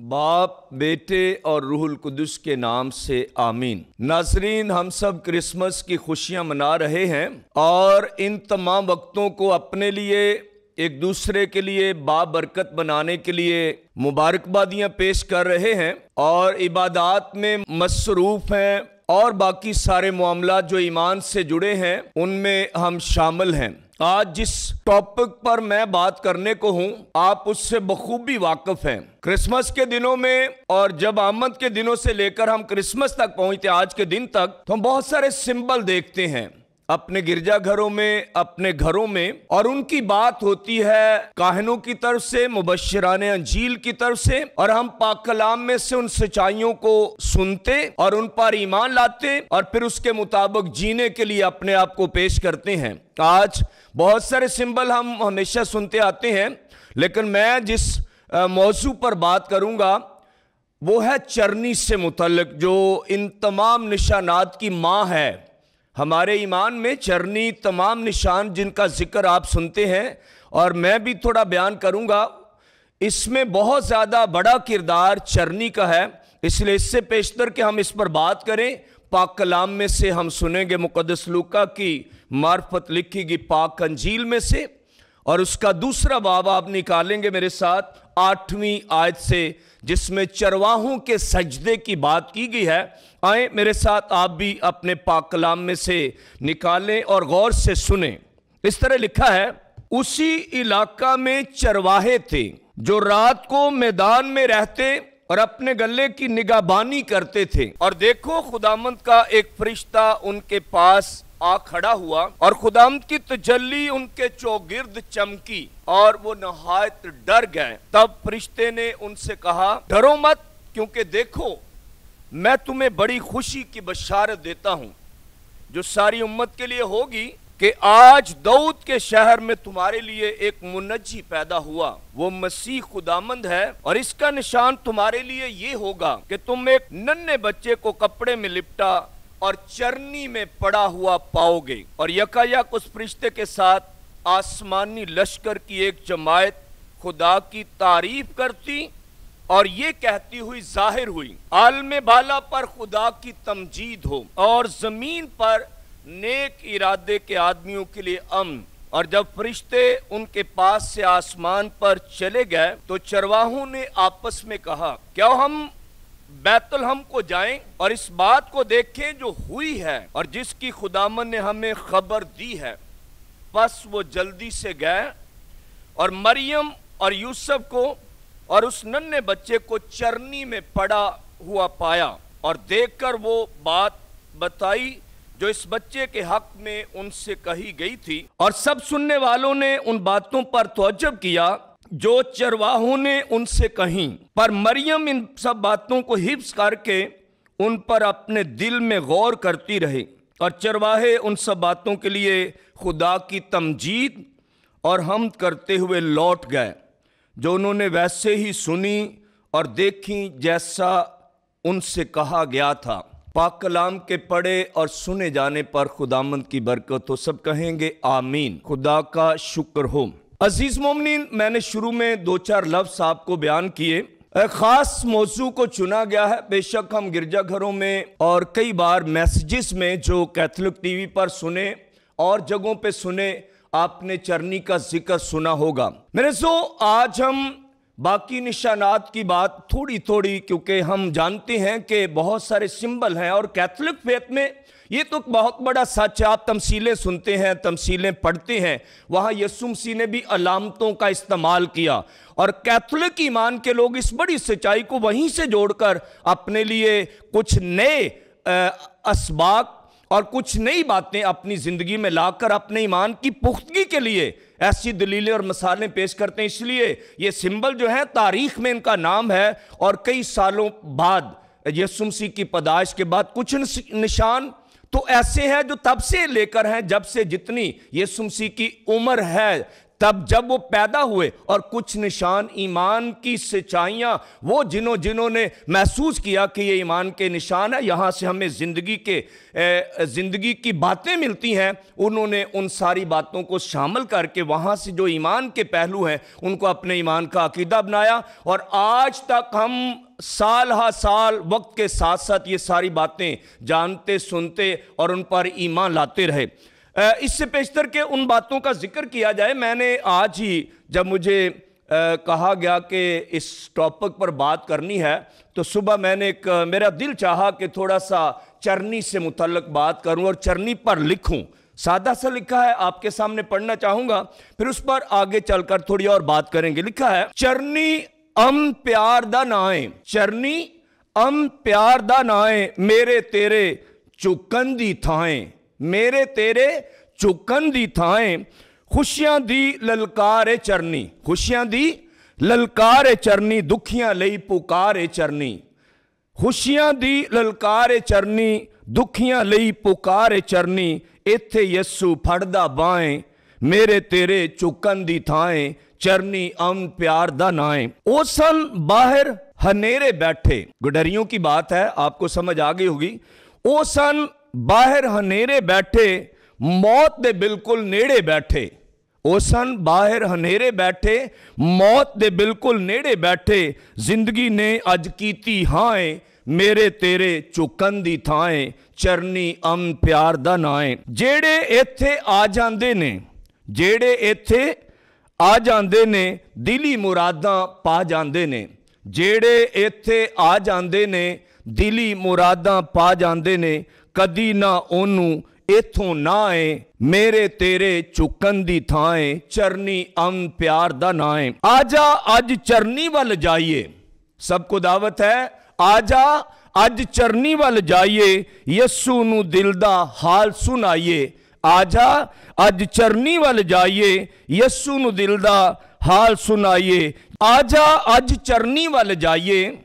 बाप, बेटे और रूहुल कुदुस के नाम से आमीन। नाज़रीन, हम सब क्रिसमस की खुशियां मना रहे हैं और इन तमाम वक्तों को अपने लिए, एक दूसरे के लिए बाबरकत बनाने के लिए मुबारकबादियां पेश कर रहे हैं और इबादात में मसरूफ हैं और बाकी सारे मामला जो ईमान से जुड़े हैं उनमें हम शामिल हैं। आज जिस टॉपिक पर मैं बात करने को हूं, आप उससे बखूबी वाकिफ हैं। क्रिसमस के दिनों में और जब आमद के दिनों से लेकर हम क्रिसमस तक पहुंचते आज के दिन तक, तो हम बहुत सारे सिंबल देखते हैं अपने गिरजाघरों में, अपने घरों में, और उनकी बात होती है काहिनों की तरफ से, मुबश्शिराने अंजील की तरफ से, और हम पाक कलाम में से उन सच्चाइयों को सुनते और उन पर ईमान लाते और फिर उसके मुताबिक जीने के लिए अपने आप को पेश करते हैं। आज बहुत सारे सिंबल हम हमेशा सुनते आते हैं, लेकिन मैं जिस मौजू पर बात करूंगा वो है चरनी से मुतल्लिक, जो इन तमाम निशानात की माँ है। हमारे ईमान में चरनी तमाम निशान जिनका जिक्र आप सुनते हैं और मैं भी थोड़ा बयान करूंगा, इसमें बहुत ज़्यादा बड़ा किरदार चरनी का है। इसलिए इससे पेशतर कि हम इस पर बात करें, पाक कलाम में से हम सुनेंगे मुक़द्दस लूका की मार्फत लिखी गई पाक अंजील में से, और उसका दूसरा बाब आप निकालेंगे मेरे साथ 8वीं आयत से, जिसमें चरवाहों के सजदे की बात की गई है। आए मेरे साथ आप भी अपने पाक कलाम में से निकालें और गौर से सुने। इस तरह लिखा है, उसी इलाका में चरवाहे थे जो रात को मैदान में रहते और अपने गले की निगाहबानी करते थे, और देखो खुदामंद का एक फरिश्ता उनके पास आ खड़ा हुआ और खुदामंद की तजल्ली उनके चौगिर्द चमकी और वो नहायत डर गए। तब फरिश्ते ने उनसे कहा, डरो मत, क्योंकि देखो मैं तुम्हें बड़ी खुशी की बशारत देता हूं जो सारी उम्मत के लिए होगी, कि आज दाऊद के शहर में तुम्हारे लिए एक मुनज्जी पैदा हुआ। वो मसीह खुदामंद है, और इसका निशान तुम्हारे लिए ये होगा कि तुम एक नन्हे बच्चे को कपड़े में लिपटा और चरनी में पड़ा हुआ पाओगे। और यकायक उस फरिश्ते के साथ आसमानी लश्कर की एक जमात खुदा की तारीफ करती और ये कहती हुई जाहिर हुई, आलमे बाला पर खुदा की तमजीद हो और जमीन पर नेक इरादे के आदमियों के लिए अमन। और जब फरिश्ते उनके पास से आसमान पर चले गए तो चरवाहों ने आपस में कहा, क्या हम बैतलहम को जाएं और इस बात को देखें जो हुई है और जिसकी खुदामन ने हमें खबर दी है। बस वो जल्दी से गए और मरियम और यूसुफ को और उस नन्हे बच्चे को चरनी में पड़ा हुआ पाया, और देखकर वो बात बताई जो इस बच्चे के हक में उनसे कही गई थी। और सब सुनने वालों ने उन बातों पर तवज्जुह किया जो चरवाहों ने उनसे कहीं, पर मरियम इन सब बातों को हिफ्ज करके उन पर अपने दिल में गौर करती रही। और चरवाहे उन सब बातों के लिए खुदा की तमजीद और हमद करते हुए लौट गए, जो उन्होंने वैसे ही सुनी और देखी जैसा उनसे कहा गया था। पाक कलाम के पढ़े और सुने जाने पर खुदामंद की बरकत हो। सब कहेंगे आमीन। खुदा का शुक्र हो। अजीज मोमिनीन, मैंने शुरू में 2-4 लफ्ज़ आपको बयान किए। खास मौजू को चुना गया है। बेशक हम गिरजाघरों में और कई बार मैसेजेस में जो कैथोलिक टीवी पर सुने और जगहों पे सुने, आपने चरनी का जिक्र सुना होगा। मेरे आज हम बाकी निशानात की बात थोड़ी थोड़ी, क्योंकि हम जानते हैं कि बहुत सारे सिंबल हैं और कैथोलिक फेथ में ये तो बहुत बड़ा सच है। आप तमसीलें सुनते हैं, तमसीलें पढ़ते हैं, वहाँ यीशु मसीह ने भी अलामतों का इस्तेमाल किया, और कैथोलिक ईमान के लोग इस बड़ी सच्चाई को वहीं से जोड़कर अपने लिए कुछ नए असबाक और कुछ नई बातें अपनी ज़िंदगी में लाकर अपने ईमान की पुख्तगी के लिए ऐसी दलीलें और मसालें पेश करते हैं। इसलिए ये सिंबल जो है तारीख में इनका नाम है, और कई सालों बाद यीशु मसीह की पैदाइश के बाद कुछ निशान तो ऐसे हैं जो तब से लेकर हैं जब से जितनी यीशु मसीह की उम्र है तब जब वो पैदा हुए, और कुछ निशान ईमान की सच्चाइयां, वो जिन्होंने महसूस किया कि ये ईमान के निशान है, यहां से हमें जिंदगी की बातें मिलती हैं, उन्होंने उन सारी बातों को शामिल करके वहां से जो ईमान के पहलू हैं उनको अपने ईमान का अकीदा बनाया। और आज तक हम साल हा साल वक्त के साथ साथ ये सारी बातें जानते, सुनते और उन पर ईमान लाते रहे। इससे पेशतर के उन बातों का जिक्र किया जाए, मैंने आज ही जब मुझे कहा गया कि इस टॉपिक पर बात करनी है, तो सुबह मैंने मेरा दिल चाहा कि थोड़ा सा चरनी से मुतल्लक बात करूं और चरनी पर लिखूं। सादा सा लिखा है, आपके सामने पढ़ना चाहूंगा, फिर उस पर आगे चलकर थोड़ी और बात करेंगे। लिखा है, चरनी अम प्यार दा नाए, चरनी अम प्यार दा नाए, मेरे तेरे चुकन दी थाएं, मेरे तेरे चुकन दी थाएं, खुशियां दी ललकार ए चरनी, खुशियां दी ललकार ए चरनी, दुखियां लई पुकार ए चरनी, खुशियां दी ललकार ए चरनी, दुखियां लई पुकार ए चरनी, इत्थे यस्सू फड़दा बाएं, मेरे तेरे चुकन दी थाएं, चरनी अम प्यार दा नाएं। ओ सन बाहर हनेरे बैठे, गुडरियों की बात है, आपको समझ आ गई होगी। ओ सन बाहर हनेरे बैठे, मौत दे बिल्कुल नेड़े बैठे, ओ सन बाहर हनेरे बैठे, मौत दे बिल्कुल नेड़े बैठे, जिंदगी ने अज कीती हाएं, मेरे तेरे चुकन दी थाएं, चरनी अम प्यार दा नाएं। जेड़े इत्थे आ जांदे ने, जेड़े इत्थे आ जांदे ने, दिली मुरादां पा जांदे ने, जेड़े इत्थे आ जांदे ने, दिली मुरादां पा जांदे ने, कदी ना ओनू इथों ना आए, मेरे तेरे चुकन दी थाएं, चरनी अम प्यार दा नाएं। आजा अज चरनी वल जाइए, सबको दावत है, आजा अज चरनी वल जाइए, यस्सू नू दिल दा हाल सुनाइए, आजा अज चरनी वल जाइए, यस्सू नू दिल दा हाल सुनाइए, आजा अज चरनी वल जाइए,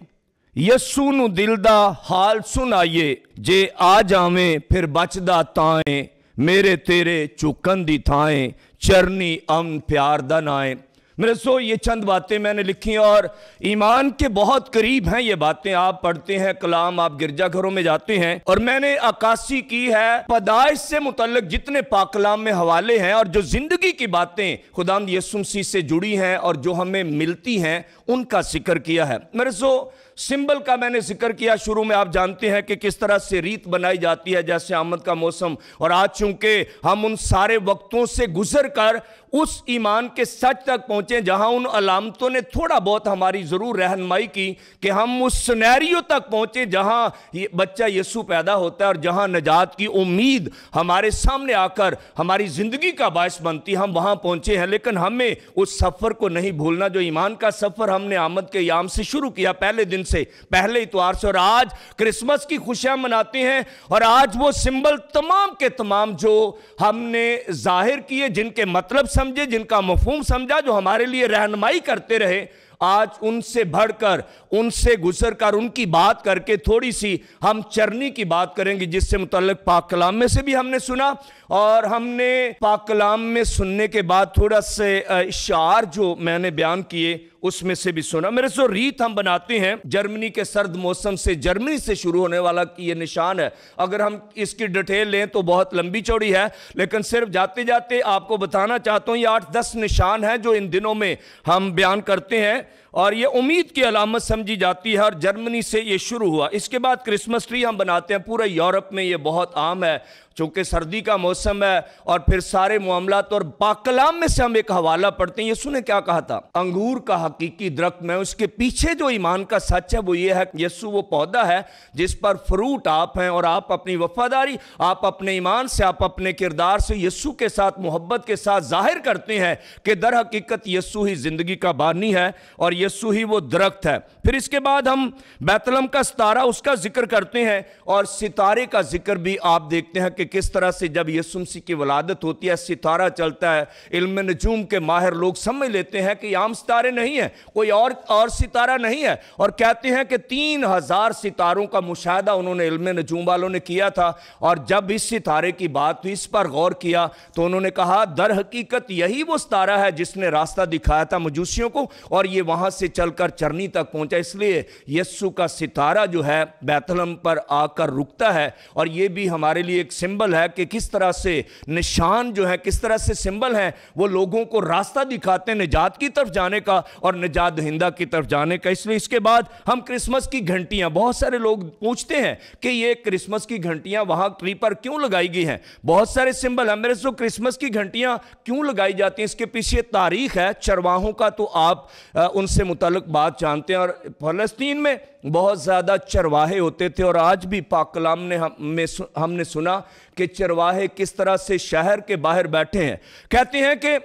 यस्सू नू दिल दा हाल सुनाइए, जे आ जावें फिर बचदा ताएं, मेरे तेरे चुकन दी थाएं, चरनी अम प्यार दा नाएं। मेरे सो ये चंद बातें मैंने लिखी और ईमान के बहुत करीब हैं ये बातें। आप पढ़ते हैं कलाम, आप गिरजाघरों में जाते हैं, और मैंने अक्कासी की है पैदाइश से मुतल्लिक जितने पाक कलाम में हवाले हैं और जो जिंदगी की बातें खुदावंद यीशु मसीह से जुड़ी हैं और जो हमें मिलती हैं उनका जिक्र किया है। मेरे सो सिंबल का मैंने जिक्र किया शुरू में, आप जानते हैं कि किस तरह से रीत बनाई जाती है जैसे आमद का मौसम, और आज चूंकि हम उन सारे वक्तों से गुजर कर उस ईमान के सच तक पहुंचे जहां उन अलामतों ने थोड़ा बहुत हमारी जरूर रहनुमाई की कि हम उस सिनेरियो तक पहुंचे जहां ये बच्चा यीशु पैदा होता है और जहां नजात की उम्मीद हमारे सामने आकर हमारी जिंदगी का बायस बनती, हम वहां पहुंचे हैं। लेकिन हमें उस सफर को नहीं भूलना जो ईमान का सफर हमने आमद के याम से शुरू किया, पहले दिन से, पहले इतवार से, और आज क्रिसमस की खुशियां मनाते हैं। और आज वो सिंबल तमाम के तमाम जो हमने जाहिर किए, जिनके मतलब समझे, जिनका मफहूम समझा, जो हमारे लिए रहनुमाई करते रहे, आज उनसे बढ़कर, उनसे गुजर कर, उनकी बात करके थोड़ी सी हम चरनी की बात करेंगे जिससे मुतल्लिक पाक कलाम में से भी हमने सुना, और हमने पाक कलाम में सुनने के बाद थोड़ा से इशार जो मैंने बयान किए उसमें से भी सुना। मेरे सो रीत हम बनाते हैं जर्मनी के सर्द मौसम से, जर्मनी से शुरू होने वाला ये निशान है। अगर हम इसकी डिटेल लें तो बहुत लंबी चौड़ी है, लेकिन सिर्फ जाते जाते आपको बताना चाहता हूं ये 8-10 निशान हैं जो इन दिनों में हम बयान करते हैं और ये उम्मीद की अलामत समझी जाती है, और जर्मनी से ये शुरू हुआ। इसके बाद क्रिसमस ट्री हम बनाते हैं, पूरे यूरोप में ये बहुत आम है चूंकि सर्दी का मौसम है, और फिर सारे मामलात। और पाक कलाम में से हम एक हवाला पढ़ते हैं, यीशु ने क्या कहा था, अंगूर का हकीकी दरख्त मैं, उसके पीछे जो ईमान का सच है वो ये है, यीशु वो पौधा है जिस पर फ्रूट आप हैं, और आप अपनी वफादारी, आप अपने ईमान से, आप अपने किरदार से यीशु के साथ मोहब्बत के साथ जाहिर करते हैं कि दर हकीकत यीशु ही जिंदगी का बानी है और यीशु ही वो दरख्त है। फिर इसके बाद हम बैतलहम का सितारा, उसका जिक्र करते हैं, और सितारे का जिक्र भी आप देखते हैं कि कि किस तरह से जब यीशु मसीह की वलादत होती है, सितारा चलता है, इल्म नजूम के माहिर लोग समझ लेते हैं कि आम सितारे नहीं है, कोई और सितारा नहीं है, और कहते हैं कि 3000 सितारों का मुशाहदा उन्होंने इल्म नजूम वालों ने किया था। और जब इस सितारे की बात हुई, इस पर गौर किया, तो उन्होंने कहा दर हकीकत यही वो सितारा है जिसने रास्ता दिखाया था मजूसियों को, और ये वहां से चलकर चरनी तक पहुंचा। इसलिए यीशु का सितारा जो है बैतलहम पर आकर रुकता है, और ये भी हमारे लिए एक सिंबल है कि किस तरह से निशान जो है, किस तरह से सिंबल है, वो लोगों को रास्ता दिखाते हैं निजात की तरफ जाने का और निजात दहिंदा की तरफ जाने का। इसलिए इसके बाद हम क्रिसमस की घंटियां, बहुत सारे लोग पूछते हैं कि ये क्रिसमस की घंटियां वहां ट्री पर क्यों लगाई गई हैं। बहुत सारे सिंबल है मेरे से। क्रिसमस की घंटियां क्यों लगाई जाती हैं, इसके पीछे तारीख है चरवाहों का, तो आप उनसे मुताल्लिक बात जानते हैं। और फलस्तीन में बहुत ज़्यादा चरवाहे होते थे, और आज भी पाक कलाम ने हमने सुना कि चरवाहे किस तरह से शहर के बाहर बैठे हैं। कहते हैं कि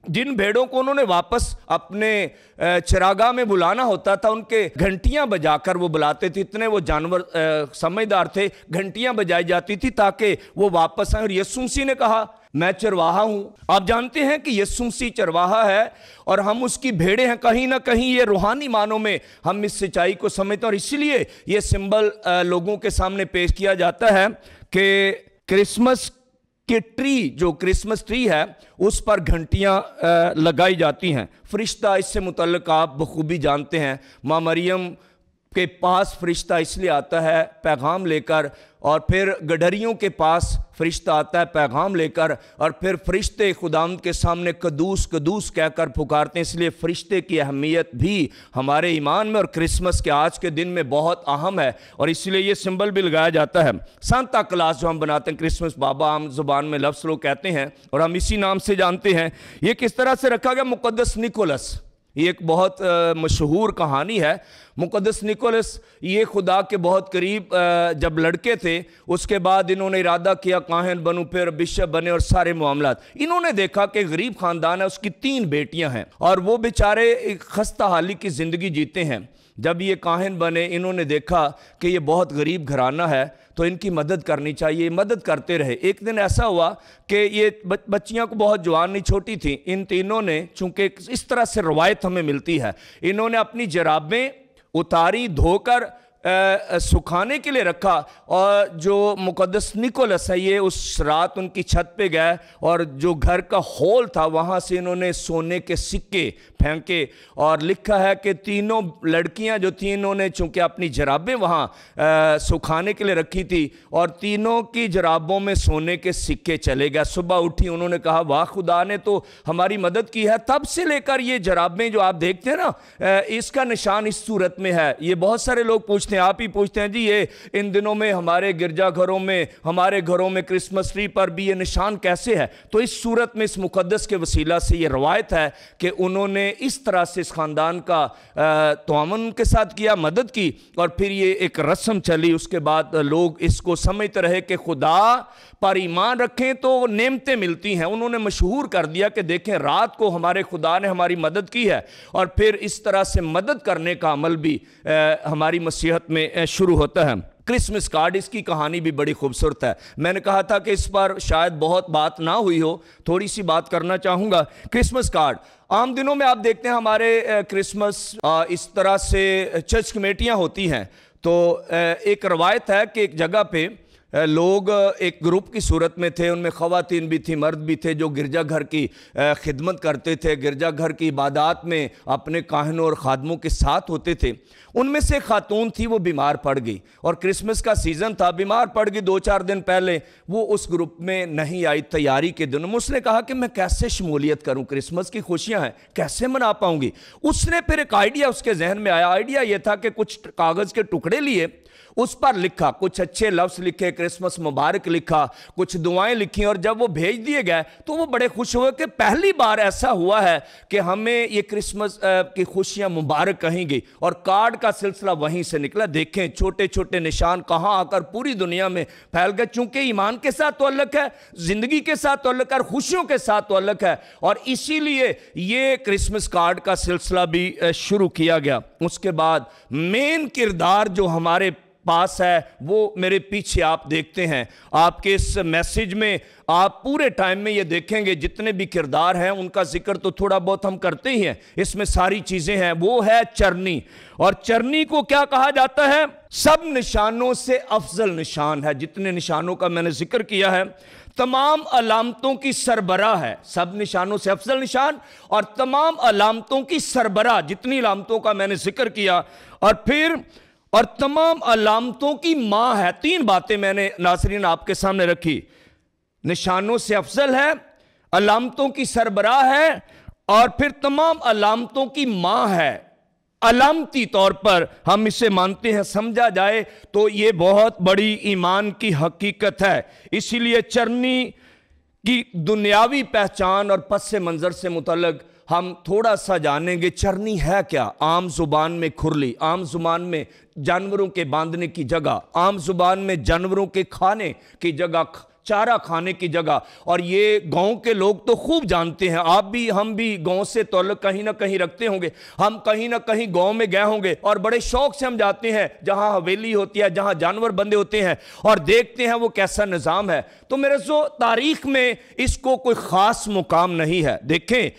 जिन भेड़ों को उन्होंने वापस अपने चरागाह में बुलाना होता था, उनके घंटियां बजाकर वो बुलाते थे। इतने वो जानवर समझदार थे, घंटियां बजाई जाती थी ताकि वो वापस आए। और यीशु मसीह ने कहा मैं चरवाहा हूं। आप जानते हैं कि यीशु मसीह चरवाहा है और हम उसकी भेड़ें हैं। कहीं ना कहीं ये रूहानी मानों में हम इस सच्चाई को समझते हैं, और इसीलिए ये सिंबल लोगों के सामने पेश किया जाता है कि क्रिसमस के ट्री, जो क्रिसमस ट्री है, उस पर घंटियां लगाई जाती हैं। फरिश्ता, इससे मुतल्लिक आप बखूबी जानते हैं, माँ मरियम के पास फरिश्ता इसलिए आता है पैगाम लेकर, और फिर गडरियों के पास फरिश्ता आता है पैगाम लेकर, और फिर फरिश्ते खुदावंद के सामने कदूस कदूस कहकर पुकारते हैं। इसलिए फरिश्ते की अहमियत भी हमारे ईमान में और क्रिसमस के आज के दिन में बहुत अहम है, और इसलिए ये सिंबल भी लगाया जाता है। सांता क्लास जो हम बनाते हैं, क्रिसमस बाबा आम जुबान में लफ्ज़ लोग कहते हैं, और हम इसी नाम से जानते हैं। ये किस तरह से रखा गया? मुकद्दस निकोलस, ये एक बहुत मशहूर कहानी है। मुकद्दस निकोलस ये खुदा के बहुत करीब जब लड़के थे, उसके बाद इन्होंने इरादा किया काहन बनूं, फिर बिशप बने और सारे मामलात। इन्होंने देखा कि गरीब ख़ानदान है, उसकी 3 बेटियां हैं और वो बेचारे एक खस्ता हाली की ज़िंदगी जीते हैं। जब ये काहन बने, इन्होंने देखा कि ये बहुत गरीब घराना है, तो इनकी मदद करनी चाहिए। मदद करते रहे। एक दिन ऐसा हुआ कि ये बच्चियां को बहुत जवान नहीं, छोटी थी, इन तीनों ने, चूंकि इस तरह से रवायत हमें मिलती है, इन्होंने अपनी जराबें उतारी, धोकर सुखाने के लिए रखा, और जो मुकद्दस निकोलस है ये उस रात उनकी छत पे गए, और जो घर का हॉल था वहाँ से इन्होंने सोने के सिक्के फेंके, और लिखा है कि तीनों लड़कियां जो थी, इन्होंने चूंकि अपनी जराबें वहाँ सुखाने के लिए रखी थी, और तीनों की जराबों में सोने के सिक्के चले गए। सुबह उठी, उन्होंने कहा वाह, खुदा ने तो हमारी मदद की है। तब से लेकर ये जराबें जो आप देखते हैं ना, इसका निशान इस सूरत में है। ये बहुत सारे लोग पूछते हैं, आप ही पूछते हैं, जी ये इन दिनों में हमारे गिरजाघरों में, हमारे घरों में क्रिसमस ट्री पर भी ये निशान कैसे है? तो इस सूरत में, इस मुकद्दस के वसीला से ये रवायत है कि उन्होंने इस तरह से इस खानदान का तआवुन के साथ किया, मदद की, और फिर ये एक रस्म चली। उसके बाद लोग इसको समझते रहे कि खुदा पर ईमान रखें तो नेमतें मिलती हैं। उन्होंने मशहूर कर दिया कि देखें, रात को हमारे खुदा ने हमारी मदद की है, और फिर इस तरह से मदद करने का अमल भी हमारी मसीहत में शुरू होता है। क्रिसमस कार्ड, इसकी कहानी भी बड़ी खूबसूरत है। मैंने कहा था कि इस पर शायद बहुत बात ना हुई हो, थोड़ी सी बात करना चाहूँगा। क्रिसमस कार्ड, आम दिनों में आप देखते हैं हमारे क्रिसमस इस तरह से चर्च कमेटियाँ होती हैं, तो एक रवायत है कि एक जगह पे लोग एक ग्रुप की सूरत में थे, उनमें ख़वातीन भी थी, मर्द भी थे, जो गिरजाघर की खिदमत करते थे, गिरजाघर की इबादत में अपने काहनों और खादमों के साथ होते थे। उनमें से खातून थी, वो बीमार पड़ गई, और क्रिसमस का सीज़न था, बीमार पड़ गई। 2-4 दिन पहले वो उस ग्रुप में नहीं आई तैयारी के दिनों में। उसने कहा कि मैं कैसे शमूलियत करूं, क्रिसमस की खुशियां हैं, कैसे मना पाऊंगी। उसने फिर एक आइडिया उसके जहन में आया। आइडिया ये था कि कुछ कागज़ के टुकड़े लिए, उस पर लिखा, कुछ अच्छे लफ्ज़ लिखे, क्रिसमस मुबारक लिखा, कुछ दुआएं लिखी, और जब वो भेज दिए गए तो वो बड़े खुश हुए कि पहली बार ऐसा हुआ है कि हमें ये क्रिसमस की खुशियां मुबारक कहेंगी। और कार्ड का सिलसिला वहीं से निकला। देखें, छोटे छोटे निशान कहाँ आकर पूरी दुनिया में फैल गए। चूंकि ईमान के साथ ताल्लुक है, जिंदगी के साथ ताल्लुक है, खुशियों के साथ ताल्लुक है, और इसीलिए ये क्रिसमस कार्ड का सिलसिला भी शुरू किया गया। उसके बाद मेन किरदार जो हमारे पास है वो मेरे पीछे आप देखते हैं। आपके इस मैसेज में आप पूरे टाइम में ये देखेंगे जितने भी किरदार हैं उनका जिक्र तो थोड़ा बहुत हम करते ही हैं, इसमें सारी चीजें हैं। वो है चरनी, और चरनी को क्या कहा जाता है? सब निशानों से अफजल निशान है। जितने निशानों का मैंने जिक्र किया है, तमाम अलामतों की सरबराह है। सब निशानों से अफजल निशान और तमाम अलामतों की सरबराह, जितनी अलामतों का मैंने जिक्र किया, और तमाम अलामतों की मां है। तीन बातें मैंने नाज़रीन आपके सामने रखी। निशानों से अफजल है, अलामतों की सरबराह है, और फिर तमाम अलामतों की मां है। अलामती तौर पर हम इसे मानते हैं, समझा जाए तो यह बहुत बड़ी ईमान की हकीकत है। इसीलिए चरनी की दुनियावी पहचान और पस मंजर से मुतल्लिक हम थोड़ा सा जानेंगे। चरनी है क्या? आम जुबान में खुरली, आम जुबान में जानवरों के बांधने की जगह, आम जुबान में जानवरों के खाने की जगह, चारा खाने की जगह। और ये गांव के लोग तो खूब जानते हैं, आप भी हम भी गांव से ताल्लुक कहीं ना कहीं रखते होंगे। हम कहीं ना कहीं गांव में गए होंगे और बड़े शौक से हम जाते हैं जहां हवेली होती है, जहां जानवर बंधे होते हैं, और देखते हैं वो कैसा निज़ाम है। तो मेरे जो तारीख में इसको कोई ख़ास मुकाम नहीं है। देखें,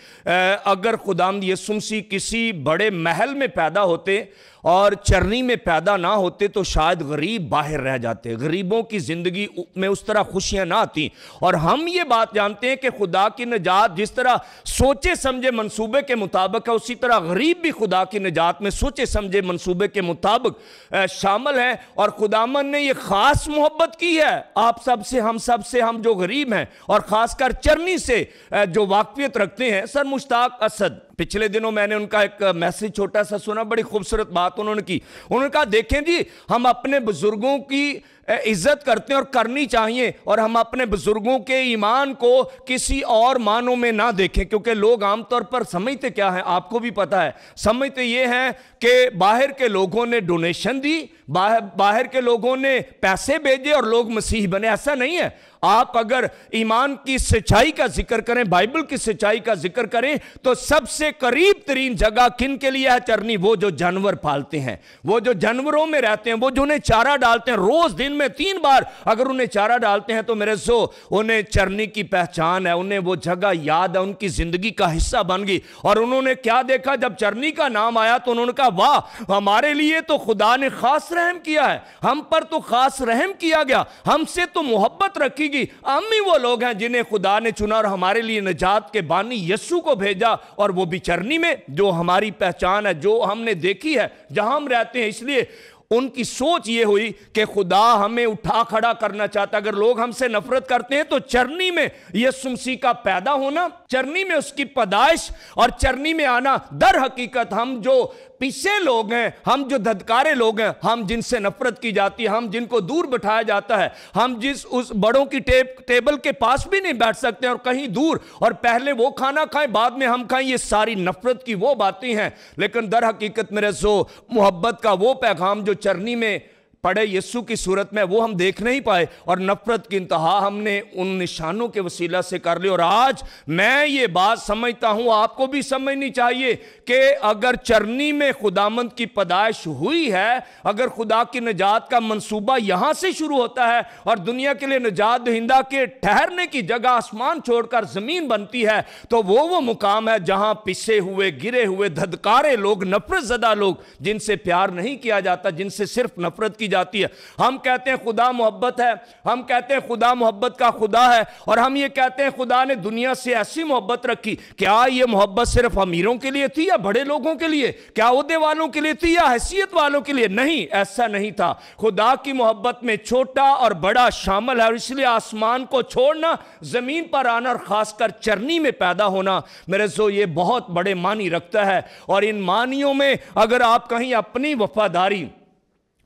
अगर खुदावंद यीशु मसीह किसी बड़े महल में पैदा होते और चरनी में पैदा ना होते तो शायद गरीब बाहर रह जाते, गरीबों की जिंदगी में उस तरह खुशियां ना आती। और हम ये बात जानते हैं कि खुदा की निजात जिस तरह सोचे समझे मंसूबे के मुताबिक है, उसी तरह गरीब भी खुदा की निजात में सोचे समझे मंसूबे के मुताबिक शामिल है। और खुदामन ने ये खास मोहब्बत की है आप सब से, हम सब से, हम जो गरीब हैं और खासकर चरनी से जो वाकफियत रखते हैं। सर मुश्ताक असद, पिछले दिनों मैंने उनका एक मैसेज छोटा सा सुना, बड़ी खूबसूरत बात उन्होंने की। उन्होंने कहा देखें जी, हम अपने बुजुर्गों की इज्जत करते हैं और करनी चाहिए, और हम अपने बुजुर्गों के ईमान को किसी और मानों में ना देखें, क्योंकि लोग आमतौर पर समझते क्या है, आपको भी पता है, समझते ये हैं कि बाहर के लोगों ने डोनेशन दी, बाहर के लोगों ने पैसे भेजे और लोग मसीह बने। ऐसा नहीं है। आप अगर ईमान की सच्चाई का जिक्र करें, बाइबल की सच्चाई का जिक्र करें, तो सबसे करीब तरीन जगह किन के लिए है चरनी? वो जो जानवर पालते हैं, वो जो जानवरों में रहते हैं, वो जो उन्हें चारा डालते हैं, रोज दिन में 3 बार अगर उन्हें चारा डालते हैं तो मेरे सो उन्हें चरनी की पहचान है, उन्हें वो जगह याद है, उनकी जिंदगी का हिस्सा बन गई। और उन्होंने क्या देखा जब चरनी का नाम आया तो उन्होंने कहा वाह, हमारे लिए तो खुदा ने खास रहम किया है, हम पर तो खास रहम किया गया, हमसे तो मोहब्बत रखी। हम ही वो लोग हैं जिन्हें खुदा ने चुना और हमारे लिए निजात के बानी यीशु को भेजा, और वो भी चरनी में, जो हमारी पहचान है, जो हमने देखी है, जहां हम रहते हैं। इसलिए उनकी सोच ये हुई कि खुदा हमें उठा खड़ा करना चाहता। अगर लोग हमसे नफरत करते हैं तो चरनी में यीशु मसीह का पैदा होना, चरनी में उसकी पैदाइश और चरनी में आना, दर हकीकत हम जो पिछे लोग हैं, हम जो धदकारे लोग हैं, हम जिनसे नफरत की जाती है, हम जिनको दूर बिठाया जाता है, हम जिस उस बड़ों की टेबल के पास भी नहीं बैठ सकते और कहीं दूर, और पहले वो खाना खाएं बाद में हम खाएं, ये सारी नफरत की वो बातें हैं। लेकिन दर हकीकत मेरे सो मोहब्बत का वो पैगाम जो चरनी में पड़े यीशु की सूरत में, वो हम देख नहीं पाए, और नफरत की इंतहा हमने उन निशानों के वसीला से कर ली। और आज मैं ये बात समझता हूं, आपको भी समझनी चाहिए कि अगर चरनी में खुदामंद की पैदाइश हुई है, अगर खुदा की निजात का मंसूबा यहां से शुरू होता है और दुनिया के लिए निजात दहिंदा के ठहरने की जगह आसमान छोड़कर जमीन बनती है, तो वो मुकाम है जहां पिसे हुए, गिरे हुए, धदकारे लोग, नफरत ज़दा लोग, जिनसे प्यार नहीं किया जाता, जिनसे सिर्फ नफरत की जाती है। हम कहते हैं खुदा मोहब्बत है, हम कहते हैं खुदा मोहब्बत का खुदा है, और हम ये कहते हैं खुदा ने दुनिया से ऐसी मोहब्बत रखी। क्या ये मोहब्बत सिर्फ अमीरों के लिए थी या बड़े लोगों के लिए? क्या ओहदे वालों के लिए थी या हैसियत वालों के लिए? नहीं, ऐसा नहीं था। खुदा की मोहब्बत में छोटा और बड़ा शामिल है, और इसलिए आसमान को छोड़ना, जमीन पर आना, और खासकर चरनी में पैदा होना मेरे सो ये बहुत बड़े मानी रखता है। और इन मानियों में अगर आप कहीं अपनी वफादारी,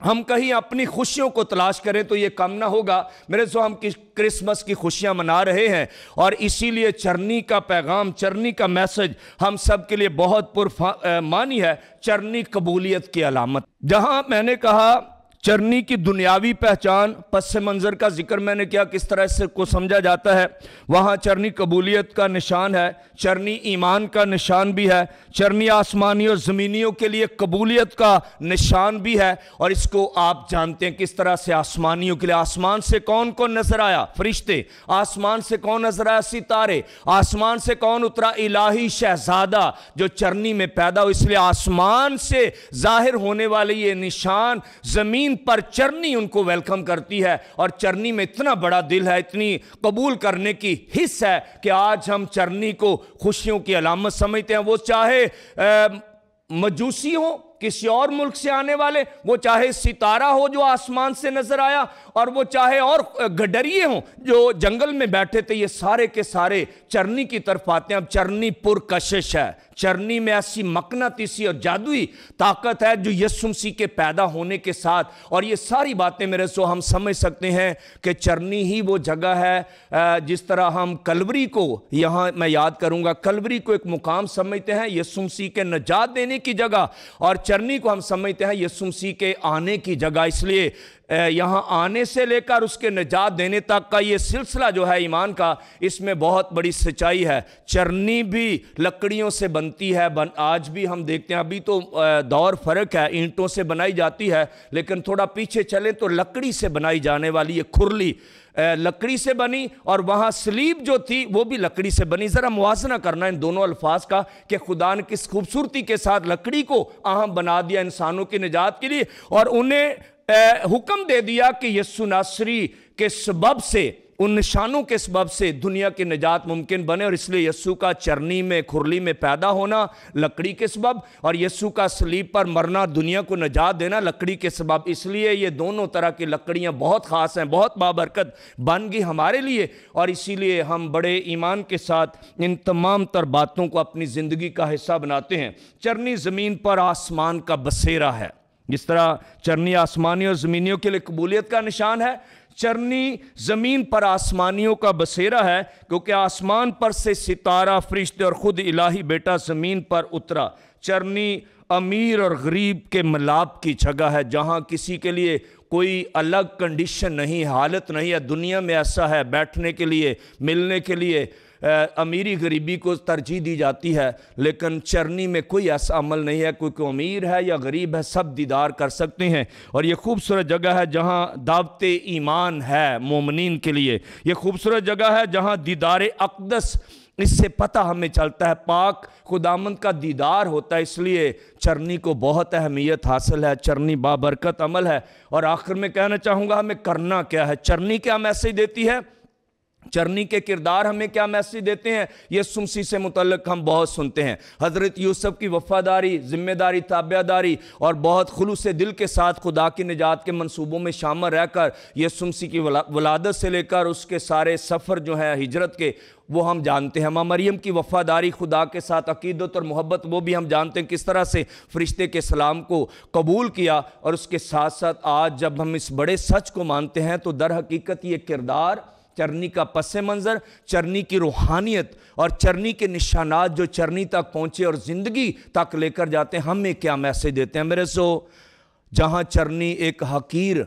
हम कहीं अपनी खुशियों को तलाश करें तो ये कम ना होगा। मेरे सो हम क्रिसमस की खुशियां मना रहे हैं, और इसीलिए चरनी का पैगाम, चरनी का मैसेज हम सब के लिए बहुत पुरमानी है। चरनी कबूलियत की अलामत, जहां मैंने कहा चरनी की दुनियावी पहचान, पस मंजर का जिक्र मैंने किया, किस तरह से को समझा जाता है। वहाँ चरनी कबूलियत का निशान है, चरनी ईमान का निशान भी है, चरनी आसमानी और ज़मीनियों के लिए कबूलियत का निशान भी है। और इसको आप जानते हैं किस तरह से आसमानियों के लिए, आसमान से कौन कौन नजर आया? फरिश्ते। आसमान से कौन नजर आया? सितारे। आसमान से कौन उतरा? इलाही शहजादा जो चरनी में पैदा हो। इसलिए आसमान से जाहिर होने वाले ये निशान जमीन पर चरनी उनको वेलकम करती है। और चरनी में इतना बड़ा दिल है, इतनी कबूल करने की हिस्स है कि आज हम चरनी को खुशियों की अलामत समझते हैं। वो चाहे मजूसी हो, किसी और मुल्क से आने वाले, वो चाहे सितारा हो जो आसमान से नजर आया, और वो चाहे और गडरिए हों जो जंगल में बैठे थे, ये सारे के सारे चरनी की तरफ आते हैं। अब चरनी पुरकशिश है, चरनी में ऐसी मकनातीसी और जादुई ताकत है जो यीशु मसीह के पैदा होने के साथ। और ये सारी बातें मेरे सो हम समझ सकते हैं कि चरनी ही वो जगह है, जिस तरह हम कलवरी को, यहाँ मैं याद करूंगा, कलवरी को एक मुकाम समझते हैं यीशु मसीह के निजात देने की जगह, और चरनी को हम समझते हैं यीशु मसीह के आने की जगह। इसलिए यहां आने से लेकर उसके निजात देने तक का ये सिलसिला जो है ईमान का, इसमें बहुत बड़ी सच्चाई है। चरनी भी लकड़ियों से बनती है, आज भी हम देखते हैं। अभी तो दौर फर्क है, ईंटों से बनाई जाती है, लेकिन थोड़ा पीछे चले तो लकड़ी से बनाई जाने वाली ये खुरली लकड़ी से बनी, और वहां सलीब जो थी वो भी लकड़ी से बनी। जरा मुवाजना करना इन दोनों अल्फाज का कि खुदा ने किस खूबसूरती के साथ लकड़ी को अहम बना दिया इंसानों की निजात के लिए, और उन्हें हुक्म दे दिया कि यीशु नासरी के सबब से, उन निशानों के सबब से दुनिया की निजात मुमकिन बने। और इसलिए यीशु का चरनी में, खुरली में पैदा होना लकड़ी के सबब, और यीशु का सलीब पर मरना, दुनिया को निजात देना लकड़ी के सबब। इसलिए ये दोनों तरह की लकड़ियां बहुत ख़ास हैं, बहुत बाबरकत बन गई हमारे लिए। और इसीलिए हम बड़े ईमान के साथ इन तमाम तर बातों को अपनी ज़िंदगी का हिस्सा बनाते हैं। चरनी ज़मीन पर आसमान का बसेरा है। जिस तरह चरनी आसमानी और ज़मीनियों के लिए कबूलियत का निशान है, चरनी ज़मीन पर आसमानियों का बसेरा है, क्योंकि आसमान पर से सितारा, फरिश्ते और ख़ुद इलाही बेटा ज़मीन पर उतरा। चरनी अमीर और गरीब के मिलाप की जगह है, जहाँ किसी के लिए कोई अलग कंडीशन नहीं, हालत नहीं है। दुनिया में ऐसा है, बैठने के लिए, मिलने के लिए अमीरी गरीबी को तरजीह दी जाती है, लेकिन चरनी में कोई ऐसा अमल नहीं है। कोई अमीर है या गरीब है, सब दीदार कर सकते हैं। और ये खूबसूरत जगह है जहाँ दावत ईमान है मोमिनीन के लिए। ये खूबसूरत जगह है जहाँ दीदार अक़दस, इससे पता हमें चलता है पाक खुदामंद का दीदार होता है। इसलिए चरनी को बहुत अहमियत हासिल है, चरनी बाबरकत अमल है। और आखिर में कहना चाहूँगा, हमें करना क्या है? चरनी क्या मैसेज देती है? चरनी के किरदार हमें क्या मैसेज देते हैं? यीशु मसीह से मुतल्लिक हम बहुत सुनते हैं। हज़रत यूसुफ की वफ़ादारी, ज़िम्मेदारी, ताबेदारी और बहुत खुलूस दिल के साथ खुदा की निजात के मंसूबों में शामिल रहकर यीशु मसीह की वलादत से लेकर उसके सारे सफ़र जो है हिजरत के, वो हम जानते हैं। माँ मरियम की वफ़ादारी, खुदा के साथ अकीदत और मोहब्बत, वो भी हम जानते हैं किस तरह से फ़रिश्ते के सलाम को कबूल किया। और उसके साथ साथ आज जब हम इस बड़े सच को मानते हैं तो दर हकीकत ये किरदार, चरनी का पस मंज़र, चरनी की रूहानियत और चरनी के निशानात जो चरनी तक पहुँचे और ज़िंदगी तक लेकर जाते हैं, हमें क्या मैसेज देते हैं? मेरे सो जहाँ चरनी एक हकीर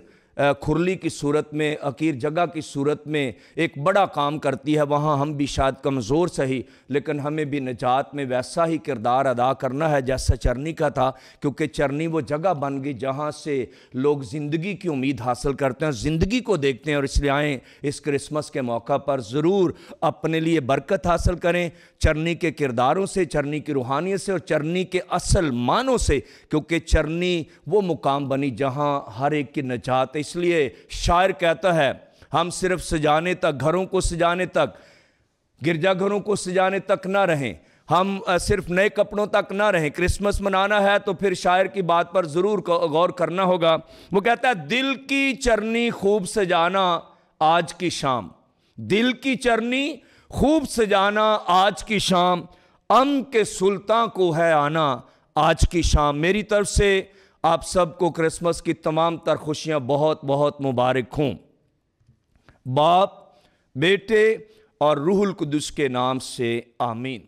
खुरली की सूरत में, हकीर जगह की सूरत में एक बड़ा काम करती है, वहाँ हम भी शायद कमज़ोर सही, लेकिन हमें भी निजात में वैसा ही किरदार अदा करना है जैसा चरनी का था। क्योंकि चरनी वो जगह बन गई जहाँ से लोग ज़िंदगी की उम्मीद हासिल करते हैं, ज़िंदगी को देखते हैं। और इसलिए आएँ इस क्रिसमस के मौका पर ज़रूर अपने लिए बरकत हासिल करें चरनी के किरदारों से, चरनी की रूहानियत से और चरनी के असल मानों से, क्योंकि चरनी वो मुकाम बनी जहाँ हर एक की निजात है। इसलिए शायर कहता है, हम सिर्फ सजाने तक, घरों को सजाने तक, गिरजाघरों को सजाने तक ना रहें, हम सिर्फ नए कपड़ों तक ना रहें। क्रिसमस मनाना है तो फिर शायर की बात पर ज़रूर गौर करना होगा। वो कहता है, दिल की चरनी खूब सजाना आज की शाम, दिल की चरनी खूब सजाना आज की शाम, अम के सुल्तान को है आना आज की शाम। मेरी तरफ से आप सबको क्रिसमस की तमाम तर खुशियां बहुत बहुत मुबारक हों। बाप, बेटे और रूहुल कुद्दुस के नाम से आमीन।